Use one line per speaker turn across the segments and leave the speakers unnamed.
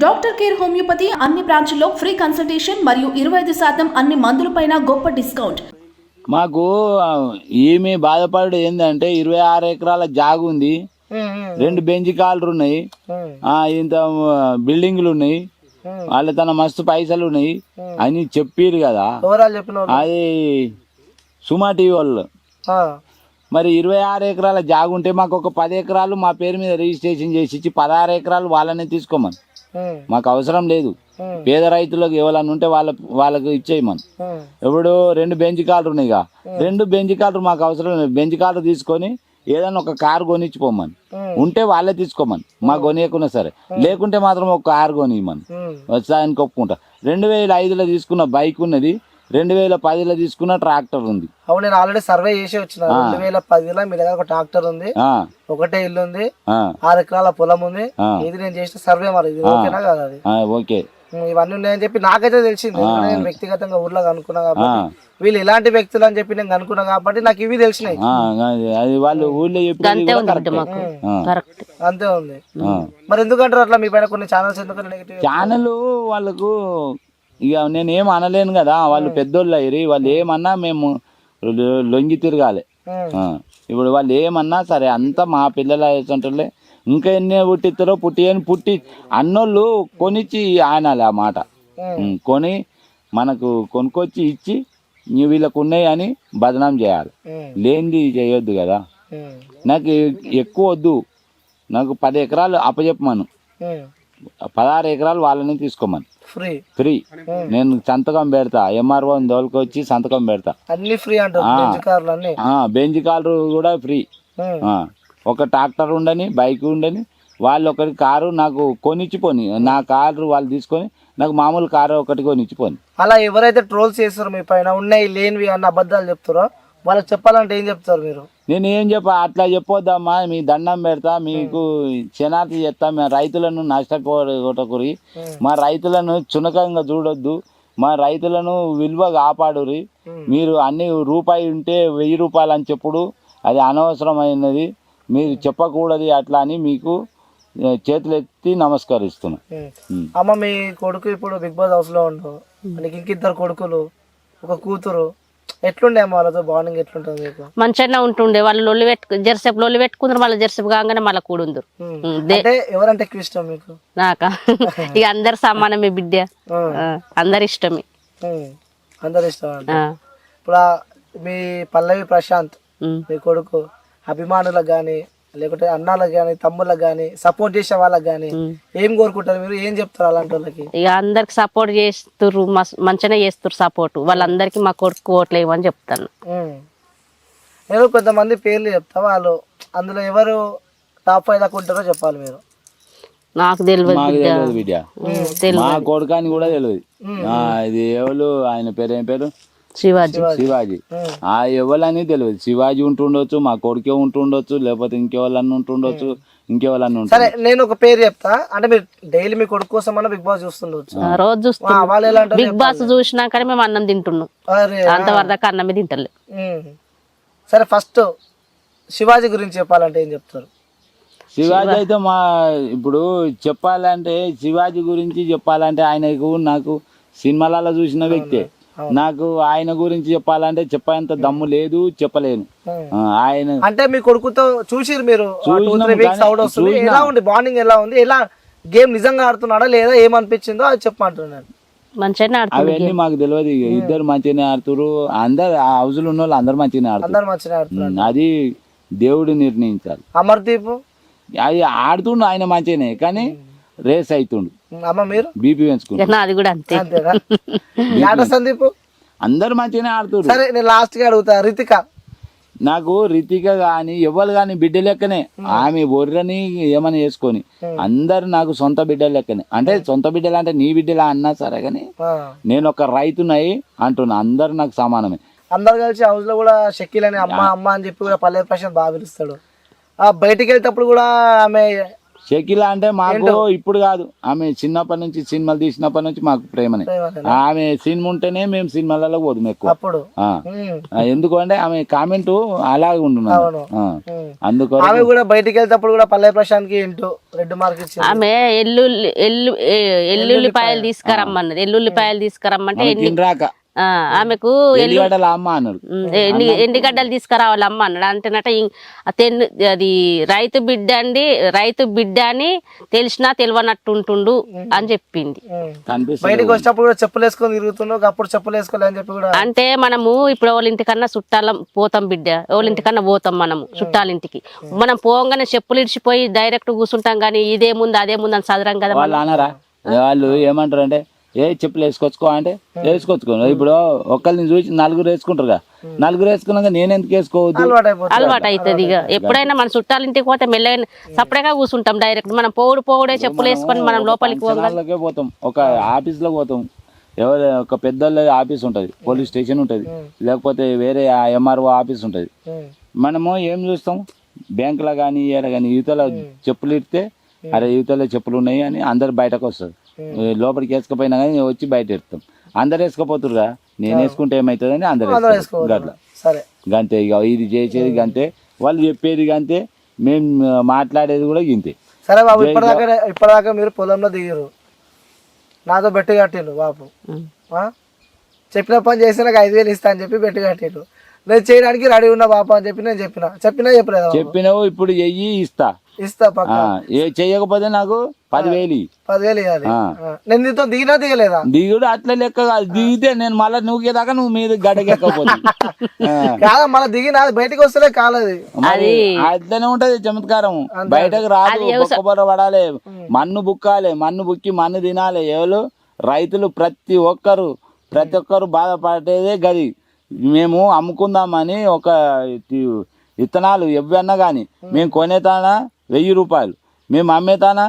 Doctor care homeopathy అన్ని బ్రాంచ్ల్లో free consultation మరియు 25% అన్ని మందులపైన గొప్ప డిస్కౌంట్.
మాకు ఏమి బాధపడేది ఏంటంటే 26 ఎకరాల జాగు ఉంది, 2 బెంచ్ కాళ్ళు ఉన్నాయి, ఇంత బిల్డింగ్లు ఉన్నాయి, వాళ్ళ తన మస్తు పైసలు ఉన్నాయి అని చెప్పారు కదా. అది సుమా టీవీ వాళ్ళు. మరి 26 ఎకరాల జాగు ఉంటే మాకు ఒక 10 ఎకరాలు మా పేరు మీద రిజిస్ట్రేషన్ చేసి ఇచ్చి 16 ఎకరాలు వాళ్ళనే తీసుకోమని. మాకు అవసరం లేదు. పేద రైతులకు ఎవరన్నా ఉంటే వాళ్ళకు ఇచ్చేయమని. ఇప్పుడు 2 బెంచ్ కాళ్ళు ఉన్నాయి, 2 బెంచ్ కాళ్ళు మాకు అవసరం లేదు. బెంచ్ కాళ్ళు తీసుకొని ఏదైనా ఒక కారు కొనిచ్చిపోమని. ఉంటే వాళ్ళే తీసుకోమని, మాకు కొనియకున్నా సరే. లేకుంటే మాత్రం ఒక కారు కొనియమని వచ్చానికి ఒప్పుకుంటా. 2005లో తీసుకున్న బైక్ ఉన్నది, 2010లో తీసుకున్న ట్రాక్టర్ ఉంది.
అవును, నేను ఆల్రెడీ సర్వే చేసి వచ్చిన. 2010లో మీ దగ్గర ఒక ట్రాక్టర్ ఉంది, ఒకటే ఇల్లు ఉంది, 6 ఎకరాల పొలం ఉంది. ఇది నేను చేసిన సర్వే. మరి ఇది ఓకేనా కాదు? అది ఓకే. ఇవన్నీ ఉన్నాయని చెప్పి నాకైతే తెలిసింది. నేను వ్యక్తిగతంగా ఊర్లో కనుక్కున్నా కాబట్టి, వీళ్ళు ఎలాంటి వ్యక్తులు అని చెప్పి నేను కనుక్కున్నా కాబట్టి నాకు ఇవి తెలిసినాయి.
వాళ్ళు ఊళ్ళో
అంతే ఉంది. మరి ఎందుకంటారు అట్లా? మీ పైన కొన్ని ఛానల్స్ ఎందుకంటే నెగటివ్
ఛానల్ వాళ్ళకు ఇక నేనేం అనలేను కదా. వాళ్ళు పెద్దోళ్ళు అయ్యి వాళ్ళు ఏమన్నా మేము లొంగి తిరగాలి. ఇప్పుడు వాళ్ళు ఏమన్నా సరే అంతా మా పిల్లలు అయ్యేటోళ్ళే. ఇంకా ఎన్ని పుట్టిస్తారో పుట్టి అన్నోళ్ళు కొనిచ్చి ఆనాలి ఆ మాట. కొని మనకు కొనుక్కొచ్చి ఇచ్చి వీళ్ళకు ఉన్నాయి అని బదనాం చేయాలి. లేనిది చేయొద్దు కదా. నాకు ఎక్కువ వద్దు, నాకు 10 ఎకరాలు అప్పచెప్పమను, 16 ఎకరాలు వాళ్ళని తీసుకోమని. ఫ్రీ. నేను సంతకం పెడతా, ఎంఆర్ఓ దోలుకొచ్చి సంతకం పెడతా.
అన్ని ఫ్రీ అంటారు.
బెంచ్ కారు కూడా ఫ్రీ. ఒక ట్రాక్టర్ ఉండని, బైక్ ఉండని, వాళ్ళు ఒకటి కారు నాకు కొనిచ్చిపోని. నా కారు వాళ్ళు తీసుకొని నాకు మామూలు కారు ఒకటి కొనిచ్చిపోని.
అలా ఎవరైతే ట్రోల్స్ చేస్తారో మీ పైన ఉన్నాయి లేనివి అన్న అబద్ధాలు చెప్తారో వాళ్ళకి చెప్పాలంటే ఏం చెప్తారు మీరు?
నేను ఏం అట్లా చెప్పొద్దమ్మా, మీ దండం పెడతా, మీకు క్షణార్థి చేస్తా. మా రైతులను నష్టపోగొట్టకురి, మా రైతులను చునకంగా చూడొద్దు, మా రైతులను విలువ కాపాడురి. మీరు అన్ని రూపాయి ఉంటే 1000 రూపాయలు అని చెప్పుడు అది అనవసరమైనది. మీరు చెప్పకూడదు అట్లా అని మీకు చేతులు ఎత్తి నమస్కరిస్తున్నా.
అమ్మ, మీ కొడుకు ఇప్పుడు బిగ్ బాస్ హౌస్ లో ఉండు, నీకు ఇంకిద్దరు కొడుకులు, ఒక కూతురు. ఎట్లుండే అమ్మ వాళ్ళతో బాండింగ్? ఎట్లుంటుంది మీకు?
మంచిగానే ఉంటుండే. వాళ్ళు లొల్లి జెర్సేపు లొల్లి పెట్టుకుందరు, వాళ్ళ జెర్సేపు కాగానే మళ్ళీ కూడుందరు.
ఎవరంటే ఎక్కువ ఇష్టం మీకు?
నాకా ఇక అందరు సమానమే బిడ్డ, అందరు ఇష్టమే.
అందరు ఇష్టం. ఇప్పుడు మీ పల్లవి ప్రశాంత్ మీ కొడుకు అభిమానులకు గానీ లేకుంటే అన్నాలకు గానీ తమ్ముళ్ళకి గానీ సపోర్ట్ చేసే వాళ్ళకి గానీ ఏం కోరుకుంటారు మీరు? ఏం చెప్తారు అలాంటి వాళ్ళకి?
ఇక అందరికి సపోర్ట్ చేస్తుర్రు, మంచిగానే చేస్తుర్రు సపోర్ట్. వాళ్ళందరికి మా కొడుకు ఓట్లు వేయమని చెప్తాను.
నేను కొంతమంది పేర్లు చెప్తా, వాళ్ళు అందులో ఎవరు టాప్ 5 దాకా ఉంటారో చెప్పాలి మీరు.
నాకు తెలియదు
మా కొడుకాని కూడా తెలియదు. ఇది ఎవరు, ఆయన పేరు ఏం పేరు? శివాజీ. ఆ ఎవరని తెలియదు. శివాజీ ఉంటుండొచ్చు, మా కొడుకే ఉంటుండొచ్చు, లేకపోతే ఇంకెవరన్నా ఉంటుండొచ్చు, ఇంకెవరన్నా ఉంటారు.
సరే, నేను ఒక పేరు చెప్తా. అంటే మీరు డైలీ మీ కొడుకు కోసం అన్న బిగ్ బాస్ చూస్తుండొచ్చు?
రోజు చూస్తున్నాం. బిగ్ బాస్ చూసినాకనే మేము అన్నం తింటున్నాం, అంతవరకు అన్నమే తింటలే.
సరే, ఫస్ట్ శివాజీ గురించి చెప్పాలంటే ఏం చెప్తారు?
శివాజీ అయితే ఇప్పుడు చెప్పాలంటే శివాజీ గురించి చెప్పాలంటే ఆయనకు నాకు సినిమాలలో చూసిన వ్యక్తే. నాకు ఆయన గురించి చెప్పాలంటే చెప్పేంత దమ్ము లేదు, చెప్పలేను. ఆయన
అంటే మీ కొడుకుతో చూసిరు మీరు? ఎలా ఉంది బాండింగ్? ఎలా ఉంది? ఎలా గేమ్ నిజంగా ఆడుతున్నాడా లేదా ఏమనిపించిందో అది చెప్పమంటున్నాను.
అవన్నీ మాకు తెలియదు. ఇద్దరు మంచిగానే ఆడుతురు. అందరు ఆ హౌస్ లో ఉన్న వాళ్ళు అందరు మంచిగానే ఆడుతున్నారు. అది దేవుడు నిర్ణయించాలి.
అమర్దీప్
అది ఆడుతుండు, ఆయన మంచిగానే, కానీ రేస్ అవుతుండు.
అమ్మ మీరు
బీపీ పెంచుకుంటా.
అది కూడా అంతే.
సందీప్
అందరు మంచిగానే ఆడుతున్నారు.
సరే, నేను లాస్ట్ గా అడుగుతా, రితిక.
నాకు రితిక గాని ఎవరు గాని బిడ్డ లెక్కనే. ఆమె బొర్రని ఏమని చేసుకొని అందరు నాకు సొంత బిడ్డ లెక్కనే. అంటే సొంత బిడ్డలు అంటే నీ బిడ్డలా అన్నా సరే, కానీ నేను ఒక రైతునై అంటున్నా. అందరు నాకు సమానమే.
అందరు కలిసి హౌస్ లో కూడా షకీల్ అని అమ్మ అమ్మ అని చెప్పి కూడా పల్లె ప్రశాంత్ బాగా పిలుస్తాడు. బయటికి వెళ్తేప్పుడు కూడా ఆమె
షకీల అంటే మాకు ఇప్పుడు కాదు, ఆమె చిన్నప్పటి నుంచి సినిమాలు తీసినప్పటి నుంచి మాకు ప్రేమనే. ఆమె సినిమా ఉంటేనే మేము సినిమాలలో పోదుము ఎక్కువ.
అప్పుడు
ఎందుకు అంటే ఆమె కామెంట్ అలాగే ఉంటున్నాను. అందుకో
ఆమె కూడా బయటికి వెళ్తేప్పుడు కూడా పల్లవి ప్రశాంత్ కి ఇంటూ రెడ్ మార్క్ ఇచ్చింది.
ఆమె ఎల్లుల్లిపాయలు తీసుకురమ్మన్నది. ఎల్లుల్లిపాయలు తీసుకురమ్మంటే
రాక
ఆమెకు
అమ్మ అన్నాడు,
ఎండిగడ్డలు తీసుకురావాలి అమ్మ అన్నాడు. అంటేనట అది రైతు బిడ్డ అని తెలిసినా తెలియనట్టు ఉంటుండు అని చెప్పింది.
బయటకు వచ్చినప్పుడు కూడా చెప్పులు వేసుకొని తిరుగుతున్నావు, అప్పుడు చెప్పులు వేసుకోవాలి అని చెప్పి కూడా.
అంటే మనము ఇప్పుడు ఎవరి ఇంటికన్నా చుట్టాలం పోతాం బిడ్డ, ఎవరి ఇంటికన్నా పోతాం మనము చుట్టాలింటికి. మనం పోగానే చెప్పులు ఇడిచిపోయి డైరెక్ట్ కూర్చుంటాం, కానీ ఇదేముంది అదేముంది అని చదరం కదా.
వాళ్ళు అన్నారా, వాళ్ళు ఏమంటారు అంటే చెప్పులు వేసుకొచ్చుకో అంటే వేసుకొచ్చుకో. ఇప్పుడు ఒకరిని చూసి నలుగురు వేసుకుంటారు, నలుగురు వేసుకున్నాక నేను ఎందుకు వేసుకోవద్దు,
అలవాటు అవుతుంది. ఇక ఎప్పుడైనా మన చుట్టాలింటికి పోతే మెల్లగా సపరేట్గా కూర్చుంటాం. డైరెక్ట్ మనం పోడే చెప్పులు వేసుకొని మనం లోపలికి
పోతాం. ఒక ఆఫీస్ లో పోతాం, ఎవరు ఒక పెద్దోళ్ళ ఆఫీస్ ఉంటది, పోలీస్ స్టేషన్ ఉంటది, లేకపోతే వేరే ఎంఆర్ఓ ఆఫీస్ ఉంటది. మనము ఏం చూస్తాం, బ్యాంకులో కానీ ఏడ కానీ యువతల చెప్పులు ఇస్తే అరే యువతలో చెప్పులు ఉన్నాయి అని అందరు బయటకు వస్తారు. లోపలికి వేసుకపోయినా కానీ వచ్చి బయట ఎడతాం. అందరు వేసుకపోతురుగా, నేను వేసుకుంటే ఏమవుతుందని అందరు గట్ల గంతే. ఇక ఇది చేసేది గంతే, వాళ్ళు చెప్పేది గంతే, మేము మాట్లాడేది కూడా గింతే.
సరే బాబు, ఇప్పటిదాకా మీరు పొలంలో దిగారు, నాతో బెట్టు కట్టిండు బాబు. చెప్పిన పని చేస్తే నాకు 5,000 ఇస్తా అని చెప్పి బెట్టు కట్టిండు. నేను చేయడానికి రెడీ ఉన్నా బాబు అని చెప్పి నేను చెప్పలేదు.
చెప్పినావు, ఇప్పుడు చెయ్యి ఇస్తా చెయ్యకపోతే నాకు 10,000
ఇవ్వాలి. నేను నీతో దిగినా దిగలేదా?
దిగుడు అట్లా లెక్క కాదు, దిగితే నేను మళ్ళీ నూకేదాకా నువ్వు మీద గడకెక్కపోతే
కాదా, మళ్ళీ దిగినా బయటకు వస్తలే కాలేదు.
అట్లనే ఉంటది చమత్కారం, బయటకు రాదు. బొక్కబొర పడాలి, మన్ను బుక్కాలి, మన్ను బుక్కి మన్ను తినాలి. ఎవరు రైతులు ప్రతి ఒక్కరు బాధపడేదే గది. మేము అమ్ముకుందామని ఒక విత్తనాలు ఎవ్వన్నా కానీ మేము కొనేతానా 1,000 రూపాయలు, మేము అమ్మేతానా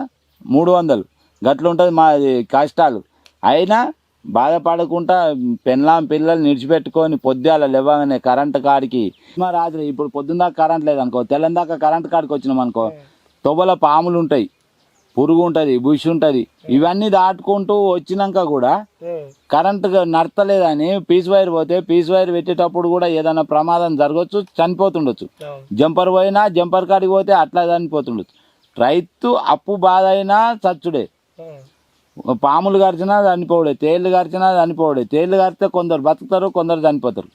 300, గట్ల ఉంటుంది మా కష్టాలు. అయినా బాధపడకుండా పిల్లలు నిడిచిపెట్టుకొని పొద్దుగాల లేవగానే కరెంటు కాడికి రాత్రి, ఇప్పుడు పొద్దున్న దాకా కరెంట్ లేదనుకో, తెల్లని దాకా కరెంటు కాడికి వచ్చినాం అనుకో, తొవ్వల పాములు ఉంటాయి, పురుగు ఉంటుంది, బుష్ ఉంటుంది. ఇవన్నీ దాటుకుంటూ వచ్చినాక కూడా కరెంటు నడతలేదని పీస్ వైర్ పోతే, పీస్ వైర్ పెట్టేటప్పుడు కూడా ఏదైనా ప్రమాదం జరగవచ్చు, చనిపోతుండొచ్చు. జంపర్ పోయినా జంపర్ కాడికి పోతే అట్లా చనిపోతుండొచ్చు. రైతు అప్పు బాధ అయినా చచ్చుడే, పాములు గరిచినా చనిపోవడే, తేళ్లు గరిచినా చనిపోవడే. తేళ్లు గరిస్తే కొందరు బతుకుతారు, కొందరు చనిపోతారు.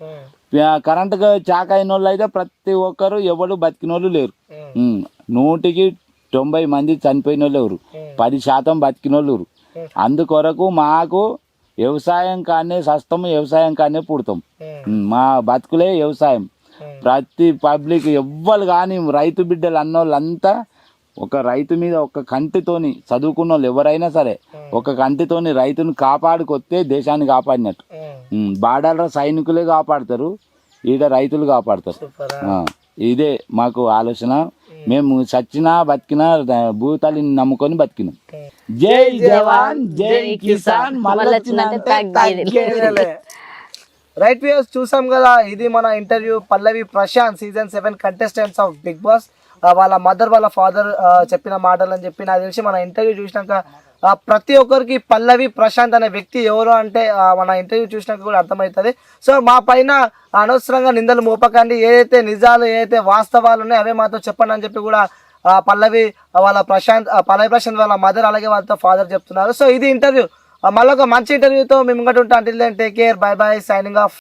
కరెంటుగా చాక అయిన వాళ్ళు అయితే ప్రతి ఒక్కరు ఎవరు బతికిన వాళ్ళు లేరు. 190 మంది చనిపోయిన వాళ్ళు ఎవరు, 10% బతికిన వాళ్ళు ఎవరు. అందుకొరకు మాకు వ్యవసాయం కానీ సస్తము, వ్యవసాయం కానీ పుడతాం. మా బతుకులే వ్యవసాయం. ప్రతి పబ్లిక్ ఎవ్వరు కానీ రైతు బిడ్డలు అన్నోళ్ళంతా ఒక రైతు మీద ఒక కంటితోని చదువుకున్న వాళ్ళు ఎవరైనా సరే ఒక కంటితోని రైతుని కాపాడుకొస్తే దేశాన్ని కాపాడినట్టు. బార్డర్లో సైనికులే కాపాడతారు, ఈడ రైతులు కాపాడతారు. ఇదే మాకు ఆలోచన. మేము చచ్చినా బతికినా భూతాలిని నమ్ముకొని బతికినాం. జై జవాన్ జై కిసాన్.
రైట్ వ్యూస్ చూసాం కదా, ఇది మన interview Pallavi Prashanth season 7 contestants of Bigg Boss. వాళ్ళ మదర్ వాళ్ళ ఫాదర్ చెప్పిన మాటలు అని చెప్పి నాకు తెలిసి మన ఇంటర్వ్యూ చూసినాక ప్రతి ఒక్కరికి పల్లవి ప్రశాంత్ అనే వ్యక్తి ఎవరు అంటే మన ఇంటర్వ్యూ చూసినాక కూడా అర్థమవుతుంది. సో మా పైన అనవసరంగా నిందలు మోపకండి, ఏదైతే నిజాలు ఏదైతే వాస్తవాలు ఉన్నాయో అవే మాతో చెప్పండి అని చెప్పి కూడా పల్లవి ప్రశాంత్ వాళ్ళ మదర్ అలాగే వాళ్ళతో ఫాదర్ చెప్తున్నారు. సో ఇది ఇంటర్వ్యూ. మళ్ళీ ఒక మంచి ఇంటర్వ్యూతో మేము ఇంకటి ఉంటాం. Until then take care, bye bye, signing of.